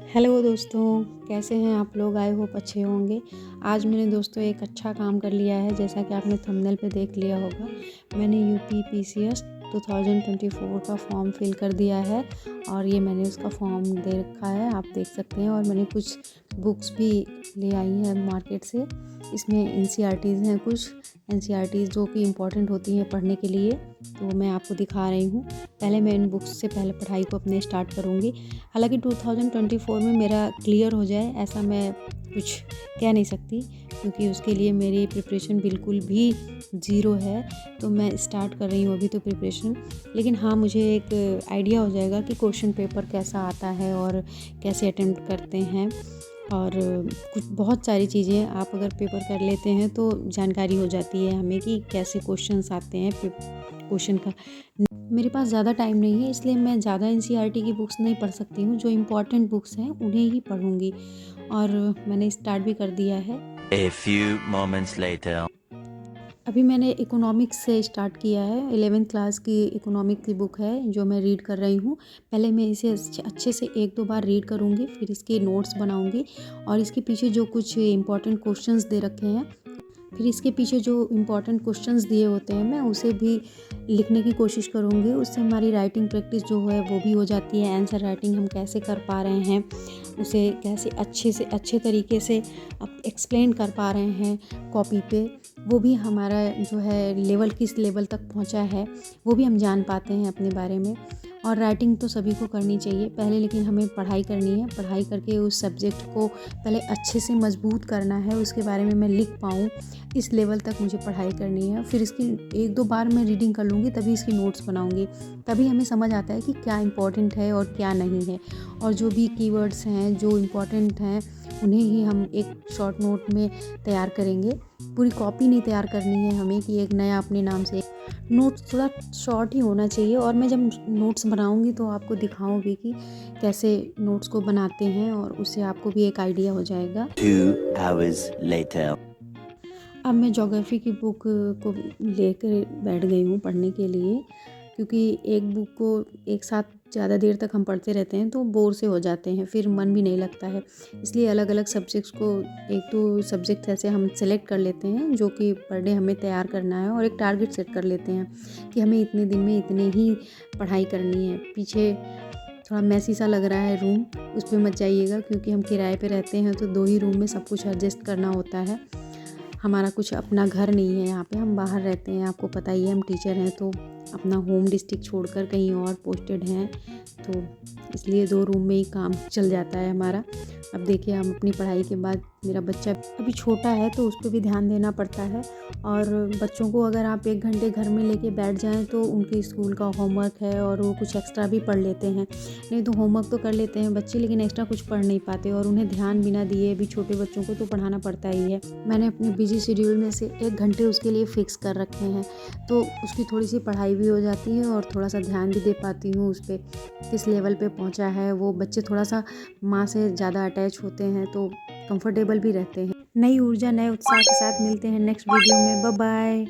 Hello दोस्तों, कैसे हैं आप लोग? आई होप अच्छे होंगे। आज मैंने दोस्तों एक अच्छा काम कर लिया है, जैसा कि आपने थंबनेल पे देख लिया होगा। मैंने यूपी पीसीएस 2024 का फॉर्म फिल कर दिया है और ये मैंने उसका फॉर्म दे रखा है, आप देख सकते हैं। और मैंने कुछ बुक्स भी ले आई हैं मार्केट से। इसमें एनसीईआरटीज़ हैं, कुछ एनसीईआरटीज़ जो कि इम्पॉर्टेंट होती हैं पढ़ने के लिए, तो मैं आपको दिखा रही हूँ। पहले मैं इन बुक्स से पहले पढ़ाई को अपने स्टार्ट करूँगी। हालांकि 2024 में मेरा क्लियर हो जाए ऐसा मैं कुछ कह नहीं सकती, क्योंकि उसके लिए मेरी प्रिपरेशन बिल्कुल भी ज़ीरो है। तो मैं स्टार्ट कर रही हूँ अभी तो प्रिपरेशन। लेकिन हाँ, मुझे एक आइडिया हो जाएगा कि क्वेश्चन पेपर कैसा आता है और कैसे अटेम्प्ट करते हैं। और कुछ बहुत सारी चीज़ें आप अगर पेपर कर लेते हैं तो जानकारी हो जाती है हमें कि कैसे क्वेश्चंस आते हैं क्वेश्चन का। मेरे पास ज़्यादा टाइम नहीं है, इसलिए मैं ज़्यादा एनसीईआरटी की बुक्स नहीं पढ़ सकती हूँ। जो इम्पोर्टेंट बुक्स हैं उन्हें ही पढ़ूँगी और मैंने स्टार्ट भी कर दिया है। A few moments later. अभी मैंने इकोनॉमिक्स से स्टार्ट किया है। 11th क्लास की इकोनॉमिक की बुक है जो मैं रीड कर रही हूँ। पहले मैं इसे अच्छे से एक दो बार रीड करूँगी, फिर इसके नोट्स बनाऊँगी और इसके पीछे जो कुछ इम्पोर्टेंट क्वेश्चंस दे रखे हैं, फिर इसके पीछे जो इम्पोर्टेंट क्वेश्चंस दिए होते हैं, मैं उसे भी लिखने की कोशिश करूँगी। उससे हमारी राइटिंग प्रैक्टिस जो है वो भी हो जाती है। आंसर राइटिंग हम कैसे कर पा रहे हैं, उसे कैसे अच्छे तरीके से अब एक्सप्लेन कर पा रहे हैं कॉपी पे, वो भी हमारा जो है लेवल किस लेवल तक पहुंचा है वो भी हम जान पाते हैं अपने बारे में। और राइटिंग तो सभी को करनी चाहिए पहले, लेकिन हमें पढ़ाई करनी है। पढ़ाई करके उस सब्जेक्ट को पहले अच्छे से मजबूत करना है, उसके बारे में मैं लिख पाऊँ, इस लेवल तक मुझे पढ़ाई करनी है। फिर इसकी एक दो बार मैं रीडिंग कर लूँगी, तभी इसकी नोट्स बनाऊँगी। तभी हमें समझ आता है कि क्या इम्पोर्टेंट है और क्या नहीं है। और जो भी कीवर्ड्स हैं जो इम्पोर्टेंट हैं उन्हें ही हम एक शॉर्ट नोट में तैयार करेंगे। पूरी कॉपी नहीं तैयार करनी है हमें कि एक नया अपने नाम से। नोट्स थोड़ा शॉर्ट ही होना चाहिए। और मैं जब नोट्स बनाऊँगी तो आपको दिखाऊँगी कि कैसे नोट्स को बनाते हैं, और उससे आपको भी एक आइडिया हो जाएगा। 2 hours later. अब मैं ज्योग्राफी की बुक को लेकर बैठ गई हूँ पढ़ने के लिए, क्योंकि एक बुक को एक साथ ज़्यादा देर तक हम पढ़ते रहते हैं तो बोर से हो जाते हैं, फिर मन भी नहीं लगता है। इसलिए अलग अलग सब्जेक्ट्स को, एक तो सब्जेक्ट ऐसे हम सेलेक्ट कर लेते हैं जो कि पर डे हमें तैयार करना है, और एक टारगेट सेट कर लेते हैं कि हमें इतने दिन में इतने ही पढ़ाई करनी है। पीछे थोड़ा मैसी सा लग रहा है रूम, उस पर मत जाइएगा, क्योंकि हम किराए पे रहते हैं तो 2 ही रूम में सब कुछ एडजस्ट करना होता है। हमारा कुछ अपना घर नहीं है यहाँ पे, हम बाहर रहते हैं। आपको पता ही है, हम टीचर हैं तो अपना होम डिस्ट्रिक्ट छोड़कर कहीं और पोस्टेड हैं, तो इसलिए 2 रूम में ही काम चल जाता है हमारा। अब देखिए, हम अपनी पढ़ाई के बाद, मेरा बच्चा अभी छोटा है तो उस पर भी ध्यान देना पड़ता है। और बच्चों को अगर आप 1 घंटे घर में लेके बैठ जाएं तो उनके स्कूल का होमवर्क है और वो कुछ एक्स्ट्रा भी पढ़ लेते हैं। नहीं तो होमवर्क तो कर लेते हैं बच्चे, लेकिन एक्स्ट्रा कुछ पढ़ नहीं पाते, और उन्हें ध्यान बिना दिए भी छोटे बच्चों को तो पढ़ाना पड़ता ही है। मैंने अपने बिजी शेड्यूल में से 1 घंटे उसके लिए फ़िक्स कर रखे हैं, तो उसकी थोड़ी सी पढ़ाई भी हो जाती है और थोड़ा सा ध्यान भी दे पाती हूँ उस पर, किस लेवल पे पहुँचा है वो। बच्चे थोड़ा सा माँ से ज़्यादा अटैच होते हैं तो कंफर्टेबल भी रहते हैं। नई ऊर्जा, नए उत्साह के साथ मिलते हैं नेक्स्ट वीडियो में। Bye bye.